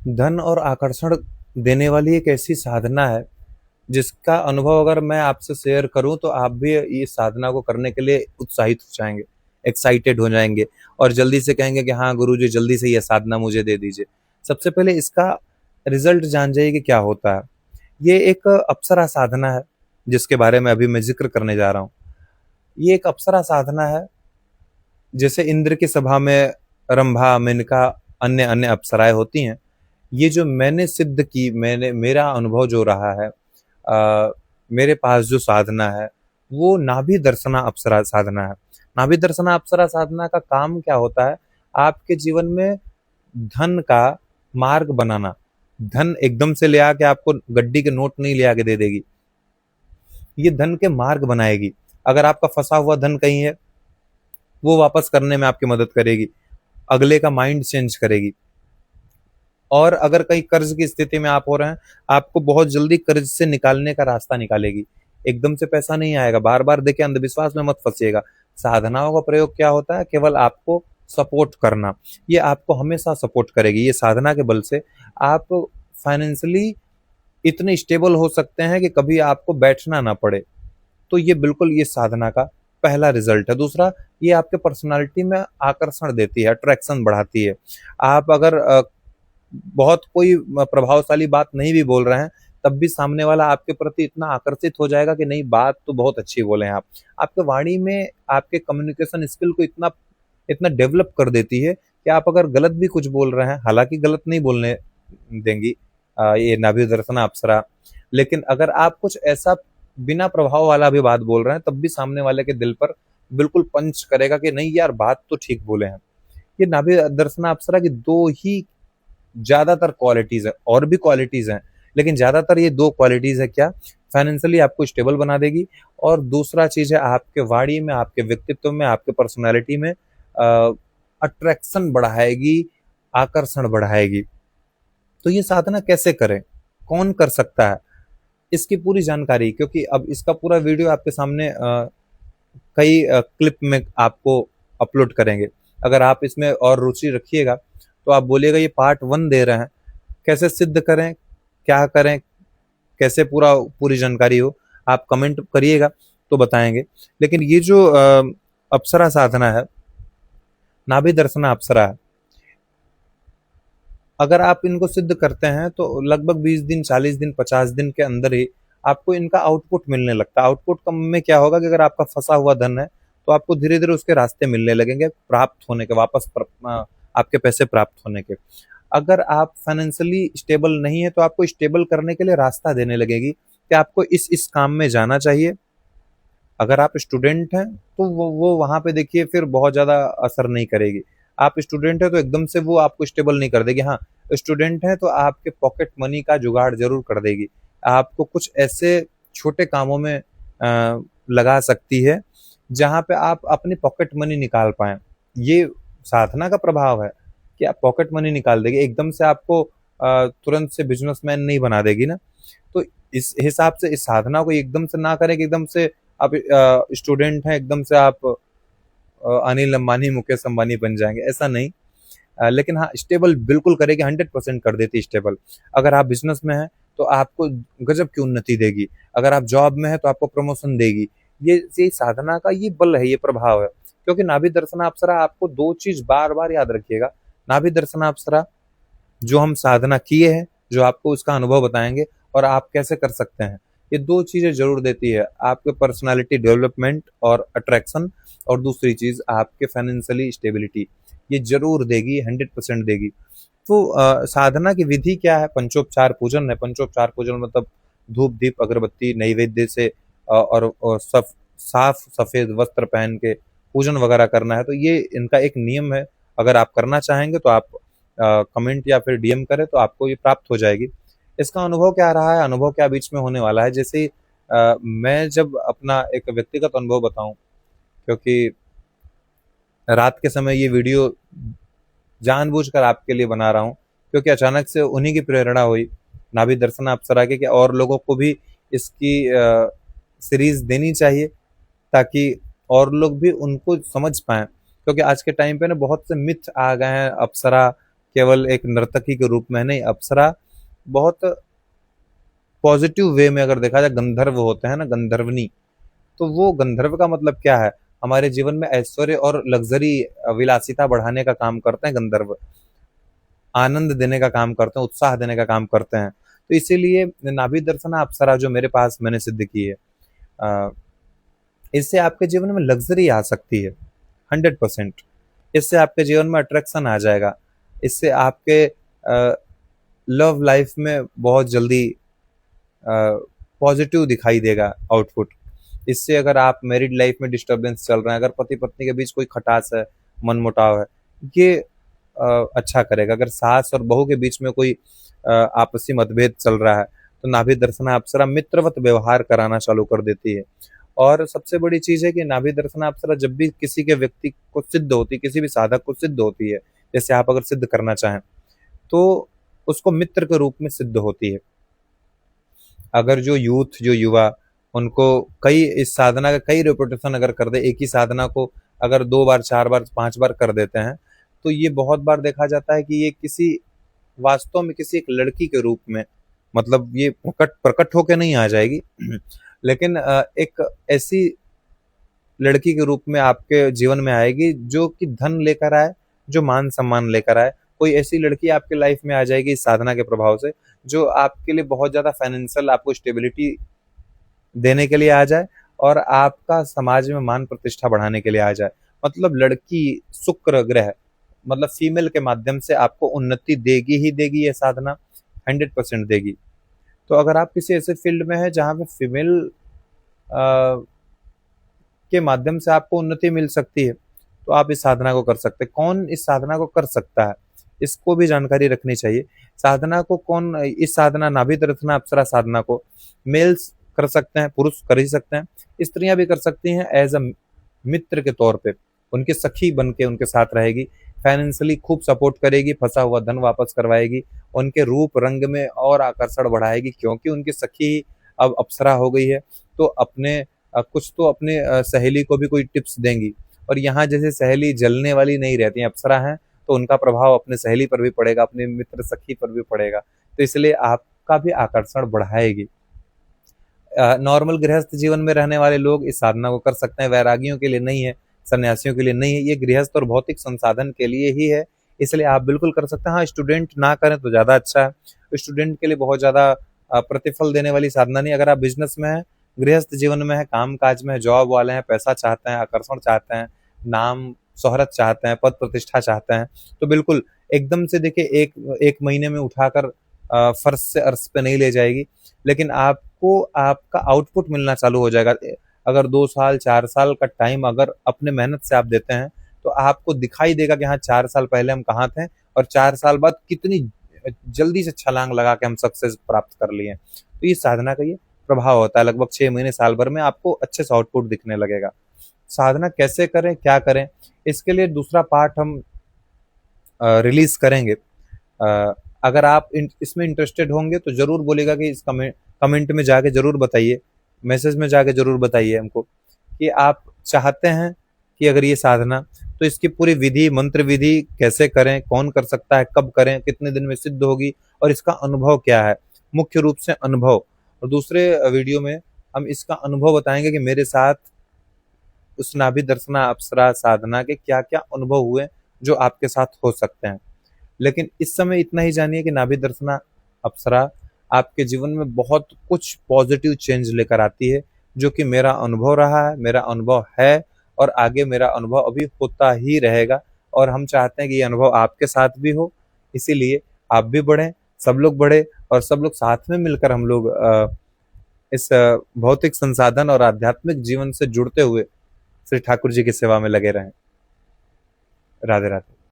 धन और आकर्षण देने वाली एक ऐसी साधना है जिसका अनुभव अगर मैं आपसे शेयर करूं तो आप भी इस साधना को करने के लिए उत्साहित हो जाएंगे, एक्साइटेड हो जाएंगे और जल्दी से कहेंगे कि हाँ गुरुजी जल्दी से यह साधना मुझे दे दीजिए। सबसे पहले इसका रिजल्ट जान जाइए कि क्या होता है। ये एक अप्सरा साधना है जिसके बारे में अभी मैं जिक्र करने जा रहा हूँ। ये एक अप्सरा साधना है। जैसे इंद्र की सभा में रंभा, मेनका, अन्य अन्य अप्सराएं होती हैं। ये जो मैंने सिद्ध की, मैंने मेरा अनुभव जो रहा है, मेरे पास जो साधना है वो नाभि दर्शना अप्सरा साधना है। नाभि दर्शना अप्सरा साधना का काम क्या होता है? आपके जीवन में धन का मार्ग बनाना। धन एकदम से ले आके आपको गड्डी के नोट नहीं ले आके दे देगी, ये धन के मार्ग बनाएगी। अगर आपका फंसा हुआ धन कहीं है, वो वापस करने में आपकी मदद करेगी, अगले का माइंड चेंज करेगी। और अगर कहीं कर्ज की स्थिति में आप हो रहे हैं, आपको बहुत जल्दी कर्ज से निकालने का रास्ता निकालेगी। एकदम से पैसा नहीं आएगा। बार बार देखिए, अंधविश्वास में मत फंसिएगा। साधनाओं का प्रयोग क्या होता है? केवल आपको सपोर्ट करना। ये आपको हमेशा सपोर्ट करेगी। ये साधना के बल से आप फाइनेंशियली इतने स्टेबल हो सकते हैं कि कभी आपको बैठना ना पड़े। तो ये बिल्कुल ये साधना का पहला रिजल्ट है। दूसरा, ये आपके पर्सनालिटी में आकर्षण देती है, अट्रैक्शन बढ़ाती है। आप अगर बहुत कोई प्रभावशाली बात नहीं भी बोल रहे हैं, तब भी सामने वाला आपके प्रति इतना आकर्षित हो जाएगा कि नहीं, बात तो बहुत अच्छी बोले हैं आप। आपके वाणी में आपके कम्युनिकेशन स्किल को इतना इतना डेवलप कर देती है कि आप अगर गलत भी कुछ बोल रहे हैं, हालांकि गलत नहीं बोलने देंगी ये नाभि दर्शना अप्सरा, लेकिन अगर आप कुछ ऐसा बिना प्रभाव वाला भी बात बोल रहे हैं, तब भी सामने वाले के दिल पर बिल्कुल पंच करेगा कि नहीं यार, बात तो ठीक बोले हैं। ये नाभि दर्शना अप्सरा की दो ही ज्यादातर क्वालिटीज है, और भी क्वालिटीज हैं, लेकिन ज्यादातर ये दो क्वालिटीज है। क्या? फाइनेंशियली आपको स्टेबल बना देगी, और दूसरा चीज है आपके वाणी में, आपके व्यक्तित्व में, आपके पर्सनालिटी में अट्रैक्शन बढ़ाएगी, आकर्षण बढ़ाएगी। तो ये साधना कैसे करें, कौन कर सकता है, इसकी पूरी जानकारी, क्योंकि अब इसका पूरा वीडियो आपके सामने कई क्लिप में आपको अपलोड करेंगे। अगर आप इसमें और रुचि रखिएगा तो आप बोलिएगा ये पार्ट 1 दे रहे हैं, कैसे सिद्ध करें, क्या करें, कैसे पूरी जानकारी हो, आप कमेंट करिएगा तो बताएंगे। लेकिन ये जो अप्सरा साधना है, नाभि दर्शना अप्सरा है, अगर आप इनको सिद्ध करते हैं तो लगभग 20 दिन, 40 दिन, 50 दिन के अंदर ही आपको इनका आउटपुट मिलने लगता है। आउटपुट कम में क्या होगा कि अगर आपका फंसा हुआ धन है तो आपको धीरे धीरे उसके रास्ते मिलने लगेंगे, प्राप्त होने के, आपके पैसे प्राप्त होने के। अगर आप फाइनेंशियली स्टेबल नहीं है तो आपको स्टेबल करने के लिए रास्ता देने लगेगी कि आपको इस काम में जाना चाहिए। अगर आप स्टूडेंट हैं तो वो वहां पे देखिए फिर बहुत ज्यादा असर नहीं करेगी। आप स्टूडेंट है तो एकदम से वो आपको स्टेबल नहीं कर देगी। हाँ, स्टूडेंट है तो आपके पॉकेट मनी का जुगाड़ जरूर कर देगी। आपको कुछ ऐसे छोटे कामों में लगा सकती है जहां पे आप अपनी पॉकेट मनी निकाल पाए। ये साधना का प्रभाव है कि आप पॉकेट मनी निकाल देगी। एकदम से आपको तुरंत से बिजनेसमैन नहीं बना देगी ना। तो इस हिसाब से इस साधना को एकदम से ना करें कि एकदम से आप स्टूडेंट हैं, एकदम से आप अनिल अंबानी, मुकेश अंबानी बन जाएंगे, ऐसा नहीं। लेकिन हाँ, स्टेबल बिल्कुल करेगी, 100% कर देती स्टेबल। अगर आप बिजनेस में हैं तो आपको गजब की उन्नति देगी। अगर आप जॉब में हैं तो आपको प्रमोशन देगी। ये साधना का ये बल है, ये प्रभाव है। क्योंकि नाभि दर्शना अप्सरा, आपको दो चीज बार बार याद रखिएगा। नाभि दर्शना अप्सरा जो हम साधना किए हैं, जो आपको उसका अनुभव बताएंगे और आप कैसे कर सकते हैं, ये दो चीजें जरूर देती है, आपके पर्सनालिटी डेवलपमेंट और अट्रैक्शन, और दूसरी चीज आपके फाइनेंशियली स्टेबिलिटी, ये जरूर देगी, 100% देगी। तो साधना की विधि क्या है? पंचोपचार पूजन है। पंचोपचार पूजन मतलब धूप, दीप, अगरबत्ती, नैवेद्य से और साफ सफेद वस्त्र पहन के पूजन वगैरह करना है। तो ये इनका एक नियम है। अगर आप करना चाहेंगे तो आप कमेंट या फिर डीएम करें तो आपको ये प्राप्त हो जाएगी। इसका अनुभव क्या रहा है, अनुभव क्या बीच में होने वाला है, जैसे ही मैं जब अपना एक व्यक्तिगत अनुभव बताऊं, क्योंकि रात के समय ये वीडियो जानबूझकर आपके लिए बना रहा हूँ, क्योंकि अचानक से उन्हीं की प्रेरणा हुई नाभि दर्शना अप्सरा की कि और लोगों को भी इसकी सीरीज देनी चाहिए, ताकि और लोग भी उनको समझ पाएं। क्योंकि आज के टाइम पे ना बहुत से मिथ आ गए हैं, अप्सरा केवल एक नर्तकी के रूप में नहीं, अप्सरा बहुत पॉजिटिव वे में अगर देखा जाए, गंधर्व होते हैं ना, गंधर्वनी, तो वो गंधर्व का मतलब क्या है? हमारे जीवन में ऐश्वर्य और लग्जरी, विलासिता बढ़ाने का काम करते हैं गंधर्व। आनंद देने का काम करते हैं, उत्साह देने का काम करते हैं। तो इसीलिए नाभि दर्शना अप्सरा जो मेरे पास मैंने सिद्ध की है, अ, इससे आपके जीवन में लग्जरी आ सकती है 100%। इससे आपके जीवन में अट्रैक्शन आ जाएगा। इससे आपके लव लाइफ में बहुत जल्दी पॉजिटिव दिखाई देगा आउटपुट। इससे अगर आप मैरिड लाइफ में डिस्टरबेंस चल रहे हैं, अगर पति पत्नी के बीच कोई खटास है, मनमुटाव है, ये अच्छा करेगा। अगर सास और बहू के बीच में कोई आपसी मतभेद चल रहा है, तो नाभि दर्शना अप्सरा मित्रवत व्यवहार कराना चालू कर देती है। और सबसे बड़ी चीज है कि नाभि दर्शना अप्सरा जब भी किसी के व्यक्ति को सिद्ध होती, किसी भी साधक को सिद्ध होती है, जैसे आप अगर सिद्ध करना चाहें, तो उसको मित्र के रूप में सिद्ध होती है। अगर जो यूथ, जो युवा, उनको कई इस साधना का कई रेपुटेशन अगर कर दे, एक ही साधना को अगर 2 बार, 4 बार, 5 बार कर देते हैं, तो ये बहुत बार देखा जाता है कि ये किसी वास्तव में किसी एक लड़की के रूप में, मतलब ये प्रकट प्रकट होके नहीं आ जाएगी लेकिन एक ऐसी लड़की के रूप में आपके जीवन में आएगी जो कि धन लेकर आए, जो मान सम्मान लेकर आए। कोई ऐसी लड़की आपके लाइफ में आ जाएगी इस साधना के प्रभाव से, जो आपके लिए बहुत ज्यादा फाइनेंशियल आपको स्टेबिलिटी देने के लिए आ जाए, और आपका समाज में मान प्रतिष्ठा बढ़ाने के लिए आ जाए। मतलब लड़की शुक्र ग्रह, मतलब फीमेल के माध्यम से आपको उन्नति देगी ही देगी, ये साधना 100% देगी। तो अगर आप किसी ऐसे फील्ड में है जहाँ पे फीमेल के माध्यम से आपको उन्नति मिल सकती है, तो आप इस साधना को कर सकते हैं। कौन इस साधना को कर सकता है, इसको भी जानकारी रखनी चाहिए। साधना को कौन, इस साधना नाभि दर्शना अप्सरा साधना को मेल्स कर सकते हैं, पुरुष कर ही सकते हैं, स्त्रियां भी कर सकती हैं एज अ मित्र के तौर पे। उनके सखी बन के उनके साथ रहेगी, फाइनेंशियली खूब सपोर्ट करेगी, फंसा हुआ धन वापस करवाएगी, उनके रूप रंग में और आकर्षण बढ़ाएगी, क्योंकि उनकी सखी अब अप्सरा हो गई है। तो अपने कुछ तो अपने सहेली को भी कोई टिप्स देंगी। और यहाँ जैसे सहेली जलने वाली नहीं रहती है, अप्सरा है, तो उनका प्रभाव अपने सहेली पर भी पड़ेगा, अपने मित्र सखी पर भी पड़ेगा। तो इसलिए आपका भी आकर्षण बढ़ाएगी। नॉर्मल गृहस्थ जीवन में रहने वाले लोग इस साधना को कर सकते हैं, वैरागियों के लिए नहीं है, सन्यासियों के लिए नहीं है, ये गृहस्थ और भौतिक संसाधन के लिए ही है। इसलिए आप बिल्कुल कर सकते हैं। हाँ, स्टूडेंट ना करें तो ज्यादा अच्छा है। स्टूडेंट के लिए बहुत ज्यादा प्रतिफल देने वाली साधना नहीं। अगर आप बिजनेस में है, गृहस्थ जीवन में है, काम काज में है, जॉब वाले हैं, पैसा चाहते हैं, आकर्षण चाहते हैं, नाम शोहरत चाहते हैं, पद प्रतिष्ठा चाहते हैं, तो बिल्कुल एकदम से देखिए एक एक महीने में उठाकर फर्श से अर्श पे नहीं ले जाएगी, लेकिन आपको आपका आउटपुट मिलना चालू हो जाएगा। अगर 2 साल 4 साल का टाइम अगर अपने मेहनत से आप देते हैं, तो आपको दिखाई देगा कि हाँ, 4 साल पहले हम कहाँ थे और 4 साल बाद कितनी जल्दी से छलांग लगा के हम सक्सेस प्राप्त कर लिए। तो ये साधना का ये प्रभाव होता है। लगभग 6 महीने साल भर में आपको अच्छे से आउटपुट दिखने लगेगा। साधना कैसे करें, क्या करें, इसके लिए दूसरा पार्ट हम रिलीज करेंगे। अ, अगर आप इसमें इंटरेस्टेड होंगे तो जरूर बोलेगा कि इस कमेंट में जाके जरूर बताइए, मैसेज में जाके जरूर बताइए हमको कि आप चाहते हैं कि अगर ये साधना, तो इसकी पूरी विधि, मंत्र विधि कैसे करें, कौन कर सकता है, कब करें, कितने दिन में सिद्ध होगी, और इसका अनुभव क्या है, मुख्य रूप से अनुभव। और दूसरे वीडियो में हम इसका अनुभव बताएंगे कि मेरे साथ उस नाभि दर्शना अप्सरा साधना के क्या क्या अनुभव हुए जो आपके साथ हो सकते हैं। लेकिन इस समय इतना ही जानिए कि नाभि दर्शना अप्सरा आपके जीवन में बहुत कुछ पॉजिटिव चेंज लेकर आती है, जो कि मेरा अनुभव रहा है, मेरा अनुभव है, और आगे मेरा अनुभव अभी होता ही रहेगा। और हम चाहते हैं कि ये अनुभव आपके साथ भी हो, इसीलिए आप भी बढ़ें, सब लोग बढ़े, और सब लोग साथ में मिलकर हम लोग इस भौतिक संसाधन और आध्यात्मिक जीवन से जुड़ते हुए श्री ठाकुर जी की सेवा में लगे रहें। राधे राधे।